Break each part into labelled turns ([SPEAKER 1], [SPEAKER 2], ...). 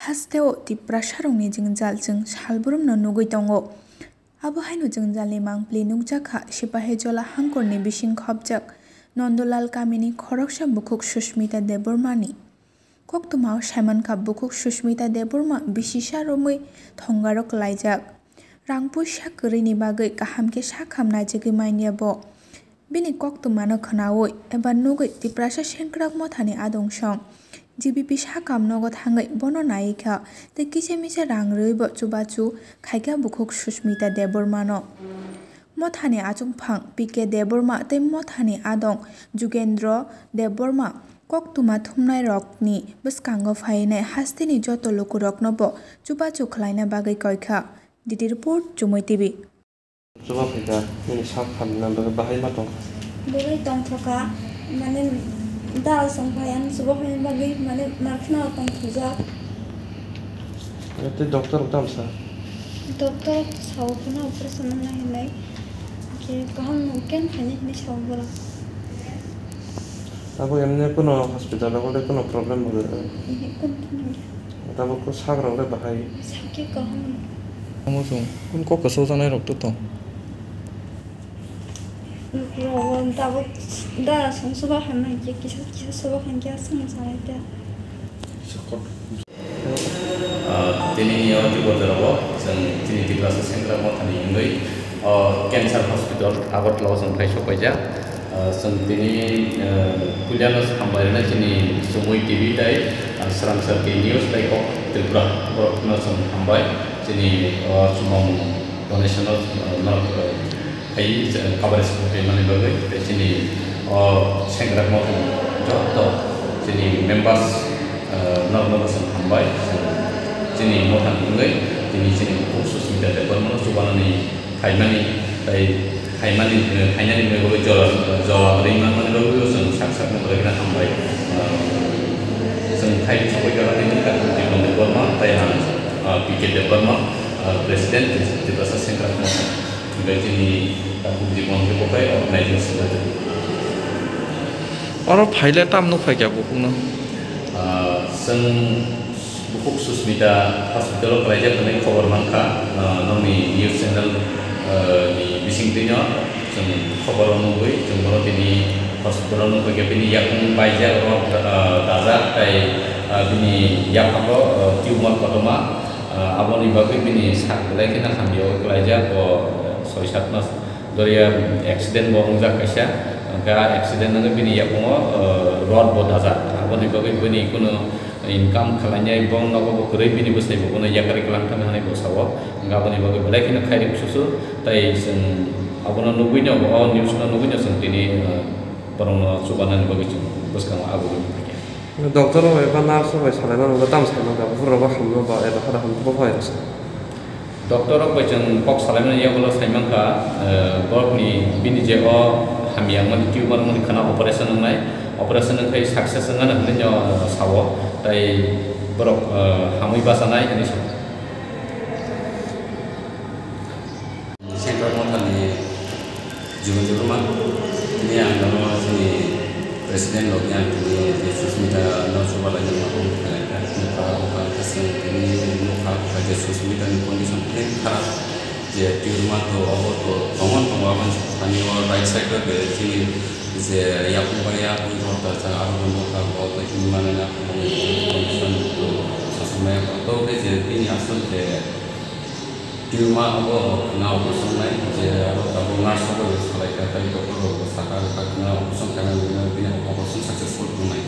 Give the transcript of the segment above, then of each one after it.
[SPEAKER 1] Hasteo tipra sarongni jingjal jeng salbrumno nugui tongo. Abo haino jingjalni mangpli nukjakha Sipahijola hangkorni bising khopjak Nondolal Kamini khoroksa bukhuk Susmita Debormani. Koktuma Saimankha bukhuk Susmita Deborma bisisa romui thongaro klaijak. Rangpui sakrini bagui kahamke sakhamnai jigui mainiabo. Bini koktumano khnaui eba nugui tiprasa sengkrak mothani adongsong. GBP sakam nogot hangai bono naikha te kise mise rang rwaibo chubachu khaika bukhuk Susmita Debormano. Mothani achungphang PK Deborma te mothani adong Jugendra Deborma koktuma thumnai rokni bwskango phainai hastini joto lukuroknobo chubachu khlaina bagui koikha. DD report Chumui TV.
[SPEAKER 2] Coba kita ini sakam nambah bahaya matong.
[SPEAKER 3] Boleh tong thoka mane dal sampayan subuh ini bagi mane markna tong thuja.
[SPEAKER 2] Itu dokter utam sa.
[SPEAKER 3] Dokter saw kena operation nahi ke kaham mungkin hanya ini saw bola.
[SPEAKER 2] Tapi emne kono hospital boleh kono problem boleh.
[SPEAKER 3] Ini kan
[SPEAKER 2] Tapi kok sakram le bahaya.
[SPEAKER 3] sakit kaham.
[SPEAKER 4] 아무튼 꼭 거서잖아요, 또.
[SPEAKER 3] Rawon tahu dah subuh hamil kisah subuh yang kia sama dia.
[SPEAKER 5] Tini yang dibuat tini di kelas sengkrak mau tani indoi, cancer hospital awat lawan sampai sokoja, tini kuliah nos hambaran tini semua TV dai, serang serki news dai kok Tripura, kok nos hambai. Jadi cuma donation not kayak kabar seperti mana bagai. Jadi sengkrak mau jatuh. Jadi members not sampai. Jadi mau tanggungai. Jadi khusus minta Deborma coba ni kaimani bagai jual ringan mana bagai. Sak mereka nak sampai. Kain sampai kalau ini kan di Deborma tayang. PK Deborma Presiden di bahasa singkat masa baik ini aku di Mongke Pokai organisasi sudah jadi.
[SPEAKER 4] Orang pilot tam nuk kayak buku no.
[SPEAKER 5] Sen buku Susmita Hospital pelajar kena cover mangka nomi news channel di bising tinya sen cover nunggu jumlah ini hospital nunggu kayak ini yang baca orang daza kayak ini yang apa tumor kotoma abon ibagai bini sak belai kita kambiau kelajar ko soisat mas doya accident bohong jak kasya ka accident nanti bini ya pungo road bo daza abon ibagai bini kuno income kalanya ibong ngapa bo kurai bini besai bo kuno ya kari kelang kami hanai bo sawo ngapa ibagai belai kita khairi susu tai sen abon nugunya bo news nugunya sen tini perang subanan ibagai bos kang abu
[SPEAKER 2] Dokter apa nafsu misalnya udah tam sama nggak perlu apa kamu apa itu ada kamu apa ya sih?
[SPEAKER 5] Dokter apa yang pok salamnya ya kalau saya mangka borg ni bini jeo hamiyang man tumor man kena operation nang kai sukses ngan hanya sawo tai borg hamui basanai ini sih.
[SPEAKER 6] Sengkrak motor ni jumlah mah ini yang nama sini Presiden loknya ini Susmita no coba lagi mau mereka muka kesan ini muka kerja Susmita ini kondisi paling keras jadi di rumah tu awal tu pengawan tani orang right side ke sini jadi yang upaya untuk terus aku muka awal tu gimana nak kondisi tu sesuai atau jadi ini asal di rumah awal kena urusan lain jadi aku tak benar sebab selain kata itu perlu sekarang kena urusan karena bina urusan successful pun lain.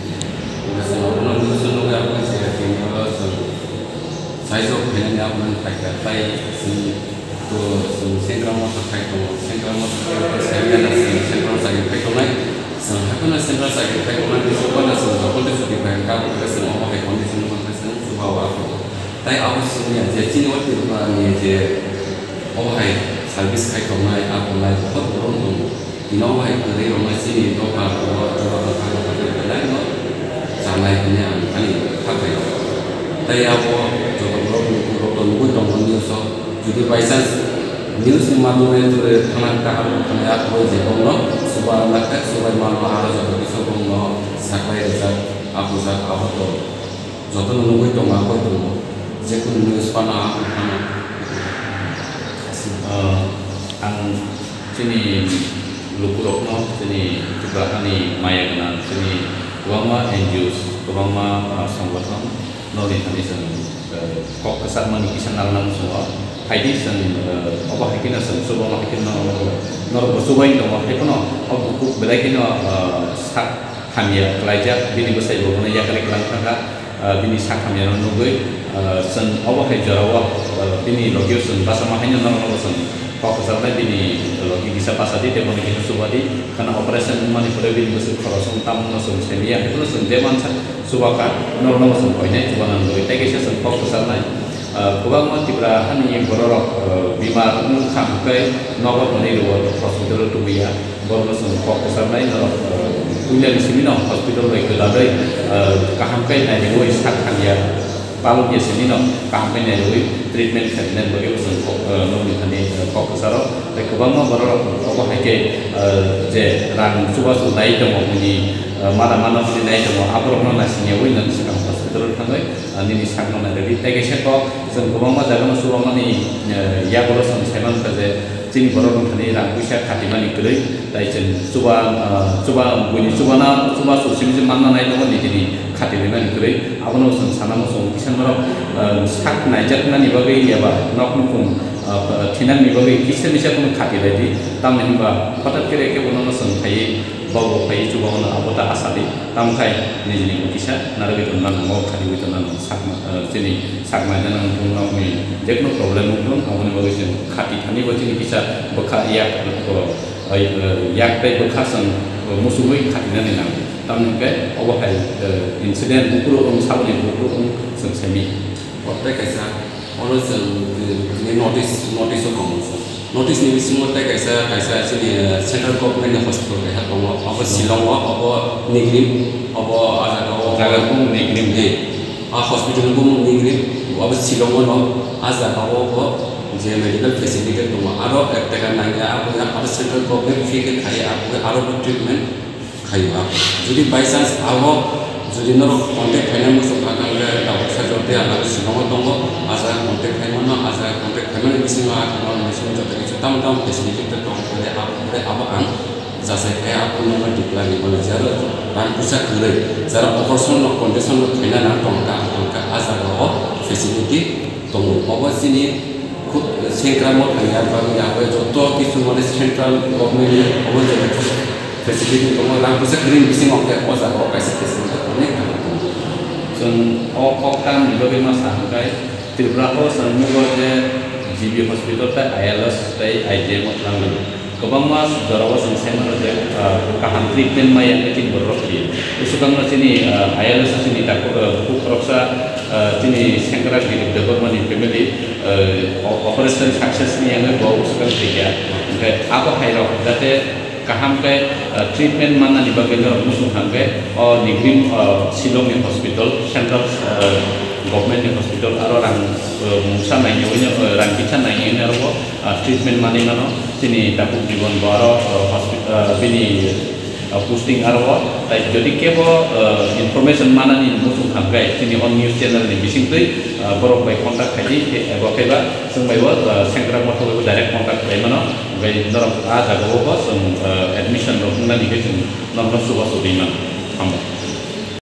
[SPEAKER 6] Urusan urusan yang aku saya kini urusan saya so kena aku nak pakai tu sengkram motor saya nak sengkram saya pakai lain. Aku nak sengkram saya pakai lain di sekolah nak sengkram kondisi di bangka kita semua pakai kondisi nomor saya subah aku. Tapi aku sebenarnya jadi waktu itu ni je, hai servis kai komai aku lai बहुत orang tu, ino hai kerja rumah sini tu aku coba lain no, sampai punya ani pakai. Tapi aku coba nunggu news so, jadi by chance news ni malu tu kanan aku je no, subah malu harus jadi so no, sampai aku tu, jodoh nunggu tu aku tu. जेखुनु निउस पाना
[SPEAKER 5] आं जोंनि लुकुरकनो जोंनि तुब्राखानि माया गोनां जोंनि गोबां एनजिअस गोबां संगठन न'नि थानि जों कक कसार मानि किसान नालनां समाव फायदि जों अबा हायकिना जों सुबुं हायकिना नर बसुबाय दङ हायकुनो अबुकु बेलायकिनो साक खामिया लायजा बिनि बसाय बगना याकरे क्लांखागा बिनि साक खामिया नुगै जों अबा हाय जरावा बिनि लगियो जों बासा माहायनो नरनाव जों कक कसार लाय बिनि लगी bisa pasadi temoni kita subadi karena operasi mani pada bini besar korosong tamu nasum semia itu nasum zaman subaka normal nasum koinnya coba nandoi tapi saya sempat besar naik kubang mau tibra hani yang borok bimar sampai nopo mani luar hospital itu biya borok nasum kok besar naik norok punya di sini no hospital lagi kedai kahamkai naik luar sakhan ya palu dia sini no kahamkai naik luar treatment khidmat bagi usun nomi thani kok besar tapi kubang mau borok apa hake je rang coba su naik temu ini mana sih naik temu apa orang nasinya wih nanti sekarang hospital tanggai ini sakno naik jadi tapi saya kok sebelum mau jaga masuk orang ini ya kalau saya kerja sini borok thani rang bisa khatimani kerja tapi coba bunyi coba su sini mana naik temu ini khatimani kerja apa nusun sana nusun bisa borok sak naik jatna nih bagi ya bah nok nukung थिनां निबागै किसे निसा कुन खाति लायदि तामनिबा हठात केरे के उनाव संथाय बावो फाय जुबावना आबता आसादि तामखाय निजिनि किसा नारगै तन्ना नमो खाति बितना साकमा जेनि साकमा जाना बुंनाव नि जेखनो प्रब्लेम दं आबनि बागै जों खाति थानि बायदिनि किसा बखा याक ताय बखा जों मुसुबै खातिनानै नां तामनिखाय अबहाय इन्सिडेन्ट बुकुरो साबनि बुकुरो जों सेमि
[SPEAKER 6] प्रत्येक ऐसा और जों नोटिस होखांसो नोटिस नि बिसिङाव कैसा जोंनि सेन्ट्रेल गभर्नमेन्ट हस्पिटाल बेहा दङ अब शिलंआव अब निग्रिम अब आजागाव
[SPEAKER 5] जागाखौ निग्रिम
[SPEAKER 6] दे हस्पिटालखौ निग्रिम अब शिलंआव दं आजागाव जे मेडिकल फेसिलिटी दङ आरो एकटा नायगा अब सेन्ट्रेल गभर्नमेन्ट फी के खायो आरो ट्रिटमेन्ट खायो जुदि बाय चान्स अब जुदि नर कन्टेक्ट फाइनाल मोसौ आगांगे दावट साजोते आरो शिलंआव दङ आजा कन्टेक्ट फाइनाल आजा कन्टेक्ट फाइनाल बिसिङाव आगांआव मिसन जते tam फेसिलिटी दं बोले अब आं जासायखाय आपुनो दिप्लानि बोले जरो रां फैसा गरै जरा अपारेशन कन्डिशन फाइनाल दं का आजागाव फेसिलिटी दङ अबसिनि खुद सेंग्रामो थांया बाबो जत किसु माने सेंट्रल गभर्नमेन्ट अब जते फेसिलिटी दङ रां फैसा गरै बिसिङाव अजागाव कायसे फेसिलिटी अनेक जों अककाम निबे मासा हाय त्रिपुराखौ सन्मुगो जे जीबी हस्पिटाल ता आईएलएस ता आईजेएम लांगो गोबां मास जरावा जों सेमनो जे काहाम ट्रिटमेन्ट माया लेकिन बरखि उसुगांनो जोंनि आईएलएस जोंनि डाक्टर खुखरक्सा जोंनि सेंग्रा गिदिर डेभलपमेन्टनि फेमिलि अपारेशन सक्सेस नि आङो बाव उसुगां गैया ओमफ्राय आबो हायराव जाते kaham ke treatment mana di bagian musuh hangke निग्रिम शिलंनि हस्पिटाल सेंट्रल गभर्नमेन्ट हस्पिटाल आरो रां मुसा नायनो रां किसा नायनो आरो ट्रिटमेन्ट माने मानो जोंनि दाबु जीवन बारो हस्पिटाल बिनि पोस्टिं आरो ताइ जदि केबो इनफरमेशन मानानि मुसुं हांके जोंनि अन निउज चेनेल नि बिसिंदै बरक बाय कन्टाक्ट खायदि एबा केबा जों बायबो सेंग्रा मथबो डाइरेक्ट कन्टाक्ट खायमानो ओमफ्राय नरक आ जागावबो जों एडमिशन रखुंनानिखै जों नम्बर सुबा सुबैमान हामबाय